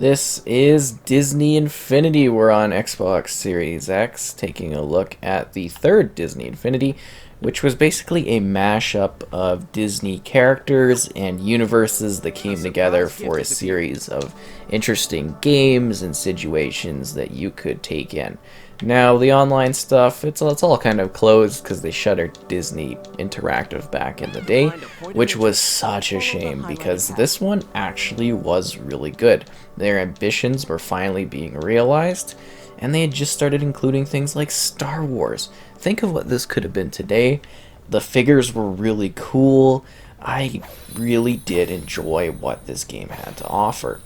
This is Disney Infinity. We're on Xbox Series X, taking a look at the third Disney Infinity, which was basically a mashup of Disney characters and universes that came together for a series of interesting games and situations that you could take in. Now, the online stuff, it's all kind of closed because they shuttered Disney Interactive back in the day, which was such a shame because this one actually was really good. Their ambitions were finally being realized, and they had just started including things like Star Wars. Think of what this could have been today. The figures were really cool. I really did enjoy what this game had to offer.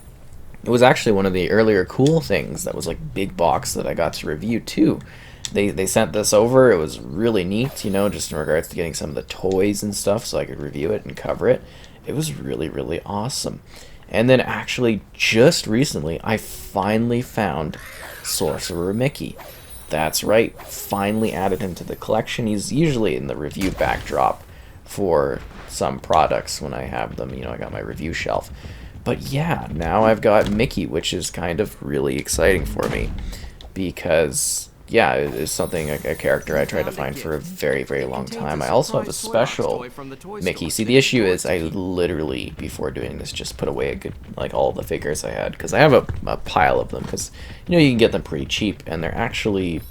It was actually one of the earlier cool things that was like big box that I got to review too. They sent this over. It was really neat, just in regards to getting some of the toys and stuff so I could review it and cover it. It was really, really awesome. And then actually just recently I finally found Sorcerer Mickey. That's right, finally added him to the collection. He's usually in the review backdrop for some products when I have them. I got my review shelf. But yeah, now I've got Mickey, which is kind of really exciting for me because, yeah, it is something, a character I tried to find for a very, very long time. I also have a special Mickey. See, the issue is I literally, before doing this, just put away all the figures I had because I have a pile of them because, you can get them pretty cheap and they're actually,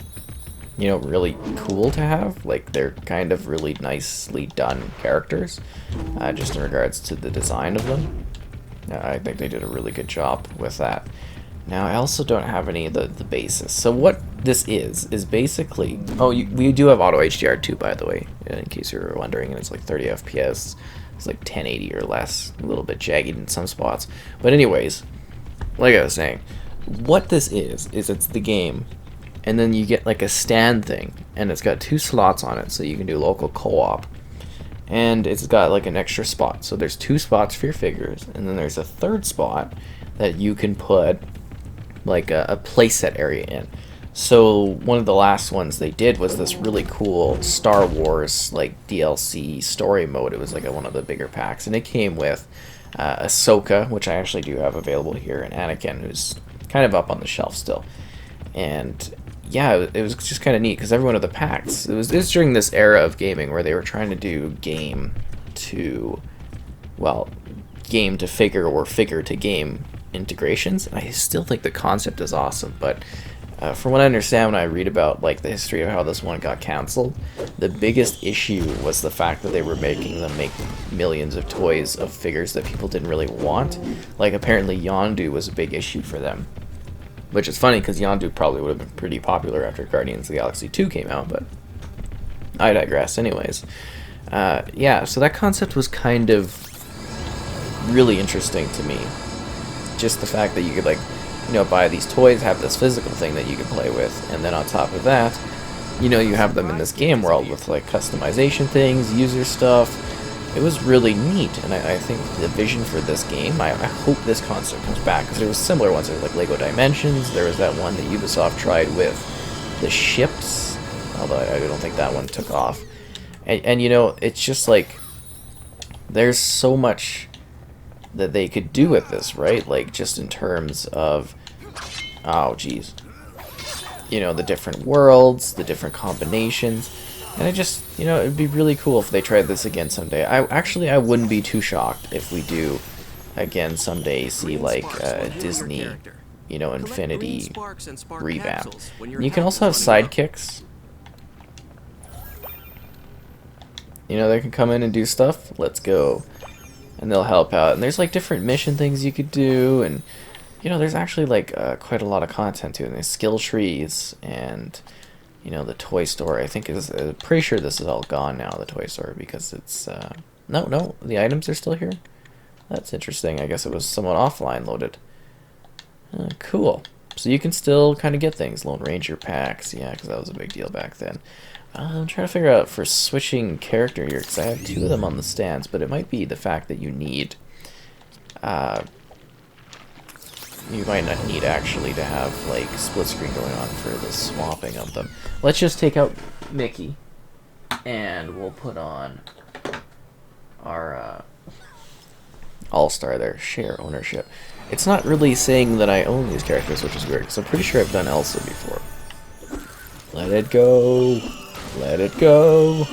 really cool to have. Like, they're kind of really nicely done characters, just in regards to the design of them. I think they did a really good job with that. Now, I also don't have any of the bases. So what this is basically... Oh, we do have Auto HDR too, by the way, in case you were wondering. And it's like 30 FPS. It's like 1080 or less. A little bit jagged in some spots. But anyways, like I was saying, what this is it's the game. And then you get like a stand thing. And it's got 2 slots on it, so you can do local co-op. And it's got like an extra spot. So there's 2 spots for your figures, and then there's a third spot that you can put like a playset area in. So one of the last ones they did was this really cool Star Wars like DLC story mode. It was like one of the bigger packs, and it came with Ahsoka, which I actually do have available here, and Anakin, who's kind of up on the shelf still. And yeah, it was just kind of neat because every one of the packs, it was during this era of gaming where they were trying to do game to figure or figure to game integrations. And I still think the concept is awesome, but from what I understand when I read about like the history of how this one got canceled, the biggest issue was the fact that they were making them make millions of toys of figures that people didn't really want. Like, apparently Yondu was a big issue for them. Which is funny because Yondu probably would have been pretty popular after Guardians of the Galaxy 2 came out, but I digress anyways. Yeah, so that concept was kind of really interesting to me. Just the fact that you could buy these toys, have this physical thing that you could play with, and then on top of that, you have them in this game world with like customization things, user stuff. It was really neat, and I think the vision for this game, I hope this concept comes back, because there was similar ones. There was like Lego Dimensions, there was that one that Ubisoft tried with the ships, although I don't think that one took off. And it's just like, there's so much that they could do with this, right? Like, just in terms of, oh geez, the different worlds, the different combinations. And I just, it'd be really cool if they tried this again someday. I wouldn't be too shocked if we do, again, someday see, like, Disney, Infinity revamp. You can also have sidekicks. They can come in and do stuff. Let's go. And they'll help out. And there's, like, different mission things you could do. And, there's actually, like, quite a lot of content to it. And there's skill trees and... the toy store, I think is, pretty sure this is all gone now, the toy store, because it's, no, the items are still here? That's interesting. I guess it was somewhat offline loaded. Cool. So you can still kind of get things. Lone Ranger packs, yeah, because that was a big deal back then. I'm trying to figure out for switching character here, because I have 2 of them on the stands, but it might be the fact that you might not need actually to have like split screen going on for the swapping of them. Let's just take out Mickey and we'll put on our All-Star there. Share ownership. It's not really saying that I own these characters, which is weird, because I'm pretty sure I've done Elsa before. Let it go. Let it go.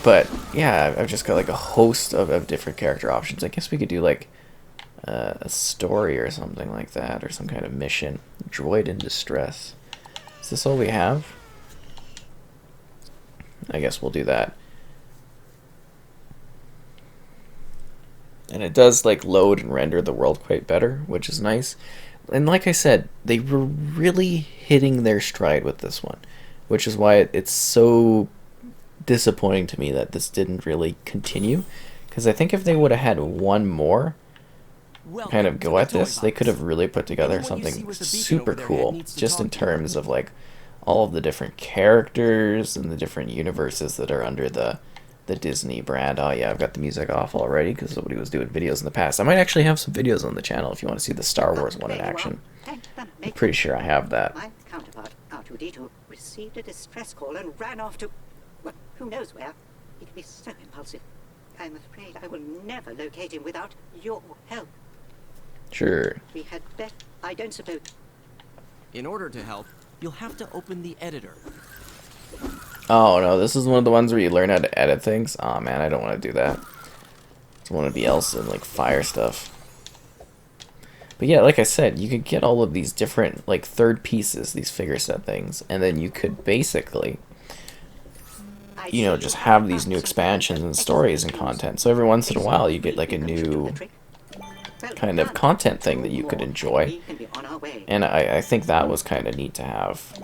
But, yeah, I've just got like a host of different character options. I guess we could do like a story or something like that, or some kind of mission. Droid in distress. Is this all we have? I guess we'll do that. And it does like load and render the world quite better, which is nice. And like I said, they were really hitting their stride with this one, which is why it's so disappointing to me that this didn't really continue. Because I think if they would have had one more kind of go at this, they could have really put together something super cool, just in terms of like all of the different characters and the different universes that are under the Disney brand. Oh yeah, I've got the music off already because somebody was doing videos in the past. I might actually have some videos on the channel if you want to see the Star Wars one in action. I'm pretty sure I have that. My counterpart, R2-D2, received a distress call and ran off to, well, who knows where. He can be so impulsive. I'm afraid I will never locate him without your help. Sure. We had better. I don't suppose. In order to help, you'll have to open the editor. Oh no, this is one of the ones where you learn how to edit things. Oh man, I don't want to do that. I want to be Elsa and like fire stuff. But yeah, like I said, you could get all of these different like third pieces, these figure set things, and then you could basically, you know, just have these new expansions and stories and content. So every once in a while you get like a new kind of content thing that you could enjoy. And I think that was kind of neat to have.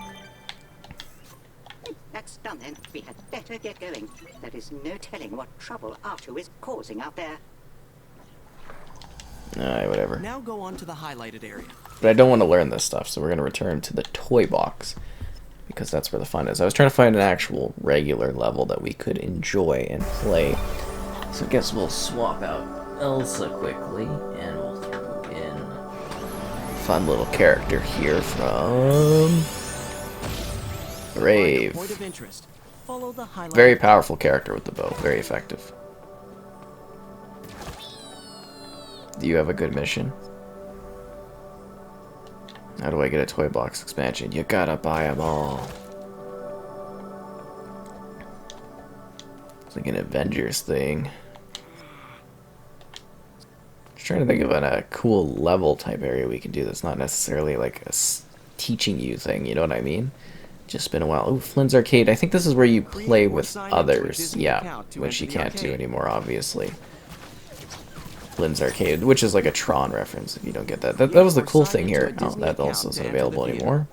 That's done then. We had better get going. There is no telling what trouble R2 is causing out there. Alright, whatever. Now go on to the highlighted area. But I don't want to learn this stuff, so we're going to return to the toy box. Because that's where the fun is. I was trying to find an actual regular level that we could enjoy and play. So I guess we'll swap out Elsa quickly, and we'll throw in a fun little character here from Brave. Point of interest. Follow the highlight. Very powerful character with the bow. Very effective. Do you have a good mission? How do I get a toy box expansion? You gotta buy them all. It's like an Avengers thing. Just trying to think of a cool level type area we can do that's not necessarily like a teaching you thing, you know what I mean? Just been a while. Oh, Flynn's Arcade. I think this is where you play with others. Yeah, which you can't do anymore, obviously. Flynn's Arcade, which is like a Tron reference, if you don't get that. That was the cool thing here. Oh, that also isn't available anymore.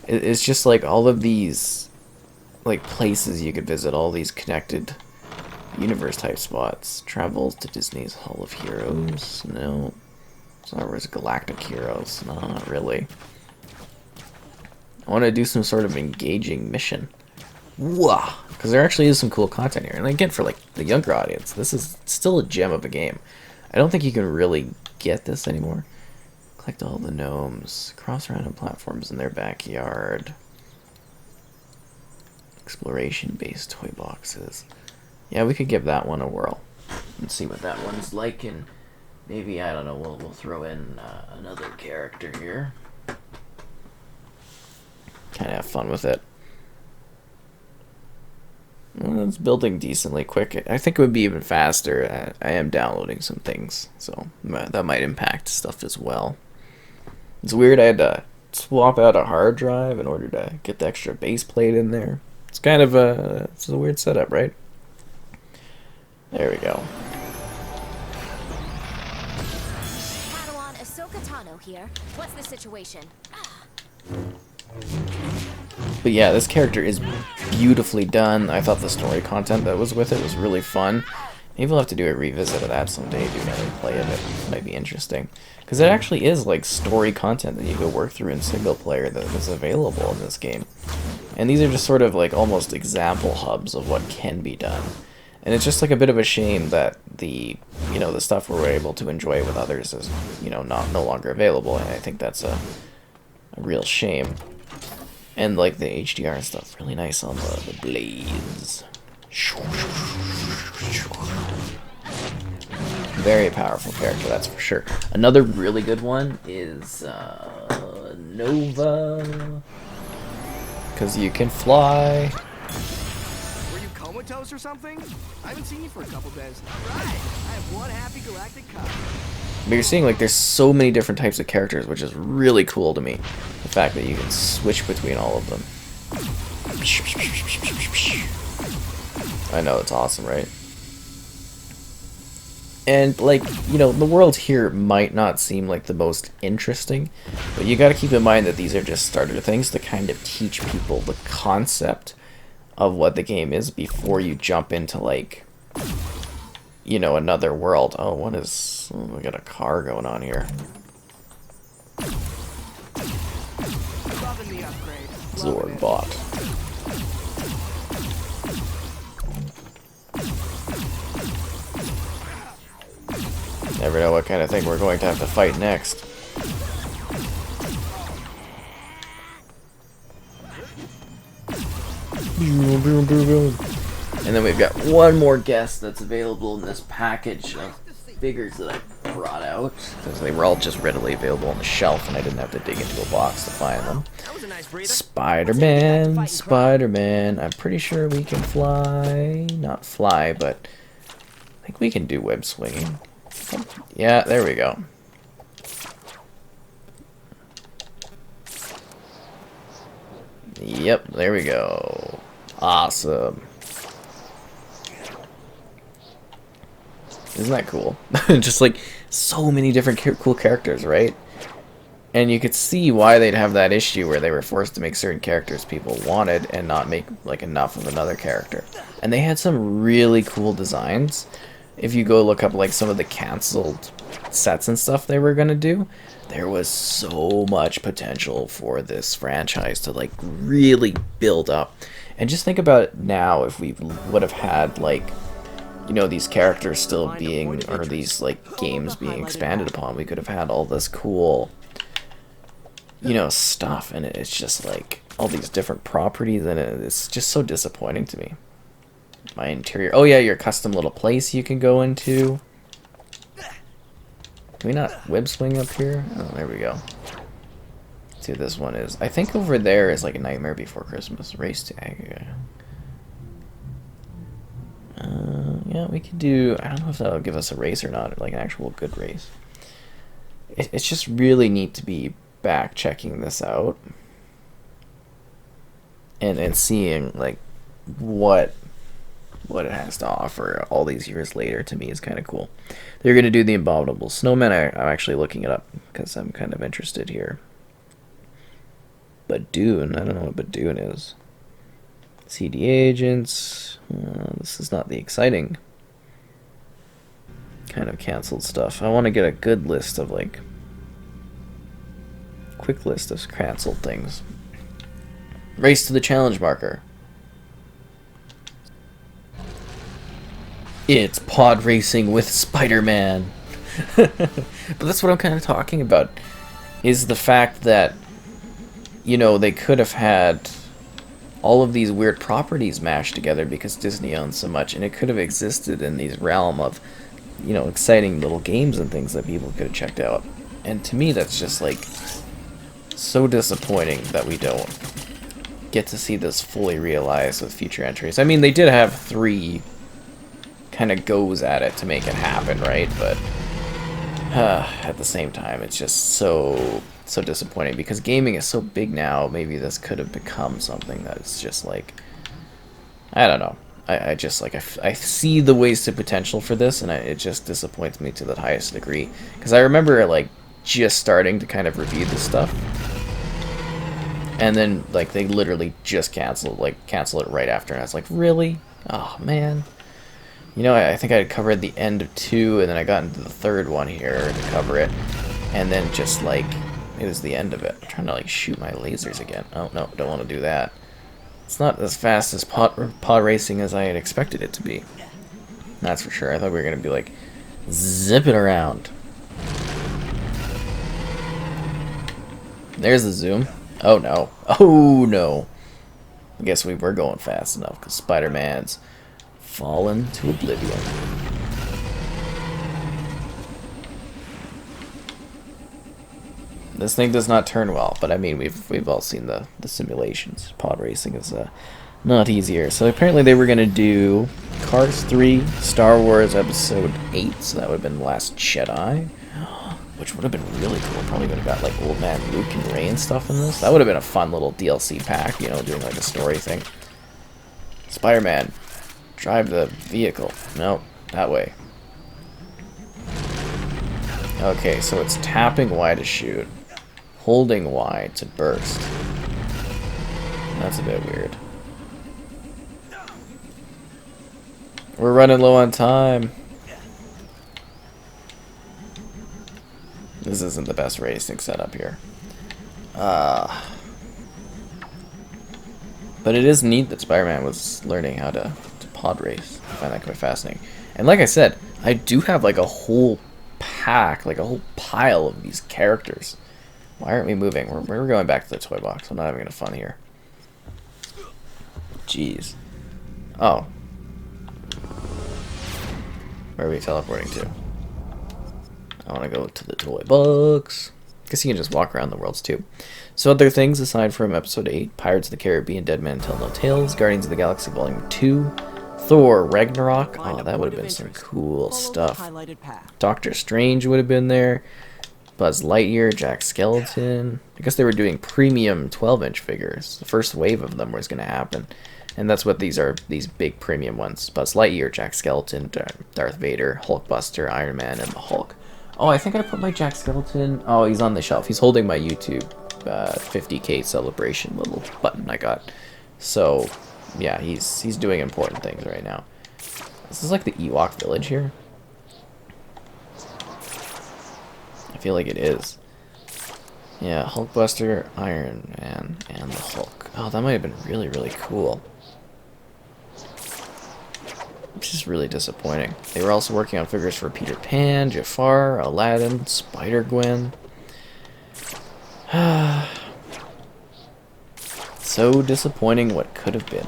It's just like all of these like places you could visit, all these connected universe type spots. Travel to Disney's Hall of Heroes. No. Star Wars Galactic Heroes. No, not really. I want to do some sort of engaging mission. Whoa! Because there actually is some cool content here. And again, for like the younger audience, this is still a gem of a game. I don't think you can really get this anymore. Collect all the gnomes. Cross random platforms in their backyard. Exploration-based toy boxes. Yeah, we could give that one a whirl. And see what that one's like. And maybe, I don't know, we'll throw in another character here. Kind of have fun with it. Well, it's building decently quick. I think it would be even faster. I am downloading some things, so that might impact stuff as well. It's weird. I had to swap out a hard drive in order to get the extra base plate in there. It's kind of it's a weird setup, right? There we go. Padawan Ahsoka Tano here. What's the situation? But yeah, this character is beautifully done. I thought the story content that was with it was really fun. Maybe we'll have to do a revisit of that someday, do another play of it. Might be interesting. Because it actually is like story content that you go work through in single player that is available in this game. And these are just sort of like almost example hubs of what can be done. And it's just like a bit of a shame that the stuff we're able to enjoy with others is, no longer available. And I think that's a real shame. And like the HDR and stuff, really nice on the blades. Very powerful character, that's for sure. Another really good one is Nova. Because you can fly. Were you comatose or something? I haven't seen you for a couple days. All right, I have one happy galactic cup. But you're seeing like there's so many different types of characters, which is really cool to me. The fact that you can switch between all of them. I know, it's awesome, right? And like, you know, the world here might not seem like the most interesting, but you gotta keep in mind that these are just starter things to kind of teach people the concept of what the game is before you jump into like, you know, another world. Oh, what is... Oh, we got a car going on here. Loving the upgrade. Zorgbot. Never know what kind of thing we're going to have to fight next. And then we've got one more guest that's available in this package of figures that I brought out, because they were all just readily available on the shelf and I didn't have to dig into a box to find them. That was a nice breather. Spider-Man, Spider-Man. I'm pretty sure we can fly. Not fly, but I think we can do web swinging. Yeah, there we go. Yep, there we go. Awesome. Isn't that cool? Just like so many different cool characters, right? And you could see why they'd have that issue where they were forced to make certain characters people wanted and not make like enough of another character. And they had some really cool designs. If you go look up like some of the canceled sets and stuff they were gonna do, there was so much potential for this franchise to like really build up. And just think about it now, if we would have had like, you know, these characters still being, or these like games being expanded upon, we could have had all this cool, you know, stuff. And it's just like all these different properties, and it's just so disappointing to me. My interior. Oh yeah, your custom little place you can go into. Can we not web swing up here? Oh, there we go. Let's see what this one is. I think over there is like a Nightmare Before Christmas. Race to Aggregate. Yeah, we could do... I don't know if that'll give us a race or not, like an actual good race. It's just really neat to be back checking this out. And seeing like what it has to offer all these years later, to me, is kind of cool. They're going to do the Abominable Snowman. I'm actually looking it up because I'm kind of interested here. Badoon, I don't know what Badoon is. CD agents. This is not the exciting kind of canceled stuff. I want to get a good list of like quick list of canceled things. Race to the challenge marker. It's pod racing with Spider-Man. But that's what I'm kind of talking about, is the fact that, you know, they could have had all of these weird properties mashed together because Disney owns so much, and it could have existed in these realm of, you know, exciting little games and things that people could have checked out. And to me, that's just like so disappointing that we don't get to see this fully realized with future entries. I mean, they did have 3 kind of goes at it to make it happen, right? But at the same time, it's just so disappointing because gaming is so big now. Maybe this could have become something that's just like, I don't know. I just like I see the wasted potential for this, and it just disappoints me to the highest degree, because I remember like just starting to kind of review this stuff, and then like they literally just cancel it right after, and I was like, really? Oh man. You know, I think I had covered the end of 2, and then I got into the 3rd one here to cover it, and then just like it was the end of it. I'm trying to like shoot my lasers again. Oh no, don't want to do that. It's not as fast as pod racing as I had expected it to be. That's for sure. I thought we were gonna be like zipping around. There's the zoom. Oh no. Oh no. I guess we were going fast enough because Spider-Man's fallen to oblivion. This thing does not turn well, but I mean, we've all seen the simulations. Pod racing is not easier. So apparently they were gonna do Cars 3, Star Wars Episode 8, so that would have been Last Jedi, which would have been really cool. Probably would have got like Old Man Luke and Rey and stuff in this. That would have been a fun little DLC pack, you know, doing like a story thing. Spider-Man, drive the vehicle. No, that way. Okay, so it's tapping Y to shoot, holding Y to burst. That's a bit weird. We're running low on time. This isn't the best racing setup here. But it is neat that Spider-Man was learning how to pod race. I find that quite fascinating. And like I said, I do have like a whole pack, like a whole pile of these characters. Why aren't we moving? We're going back to the toy box. I'm not having any fun here. Jeez. Oh. Where are we teleporting to? I want to go to the toy box. Guess you can just walk around the worlds too. So other things aside from Episode 8, Pirates of the Caribbean, Dead Man Tell No Tales, Guardians of the Galaxy Volume 2, Thor Ragnarok. Oh, that would have been some cool stuff. Doctor Strange would have been there. Buzz Lightyear, Jack Skellington. I guess they were doing premium 12-inch figures. The first wave of them was going to happen. And that's what these are, these big premium ones. Buzz Lightyear, Jack Skellington, Darth Vader, Hulkbuster, Iron Man, and the Hulk. Oh, I think I put my Jack Skellington... Oh, he's on the shelf. He's holding my YouTube 50K celebration little button I got. So, yeah, he's doing important things right now. This is like the Ewok village here. I feel like it is. Yeah, Hulkbuster, Iron Man, and the Hulk. Oh, that might have been really, really cool. Which is really disappointing. They were also working on figures for Peter Pan, Jafar, Aladdin, Spider-Gwen. So disappointing what could have been.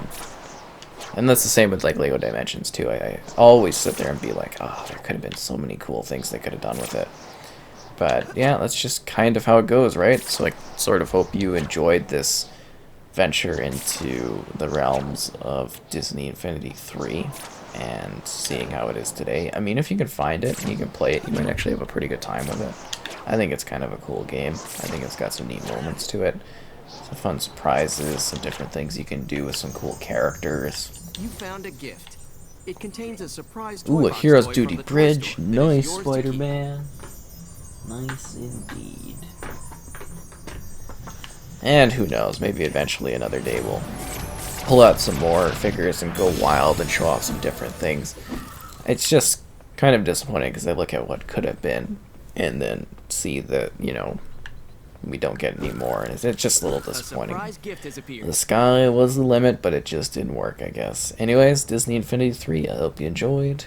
And that's the same with like Lego Dimensions too. I always sit there and be like, oh, there could have been so many cool things they could have done with it. But yeah, that's just kind of how it goes, right? So I sort of hope you enjoyed this venture into the realms of Disney Infinity 3 and seeing how it is today. I mean, if you can find it and you can play it, you might actually have a pretty good time with it. I think it's kind of a cool game. I think it's got some neat moments to it. Some fun surprises, some different things you can do with some cool characters. You found a gift. It contains a surprise toy Ooh, a box Heroes toy Duty from the toy Bridge. store that is Nice, yours to keep. Spider-Man. Nice indeed. And who knows, maybe eventually another day we'll pull out some more figures and go wild and show off some different things. It's just kind of disappointing because I look at what could have been and then see that, you know, we don't get any more. And it's just a little disappointing. A surprise gift has appeared. The sky was the limit, but it just didn't work, I guess. Anyways, Disney Infinity 3, I hope you enjoyed.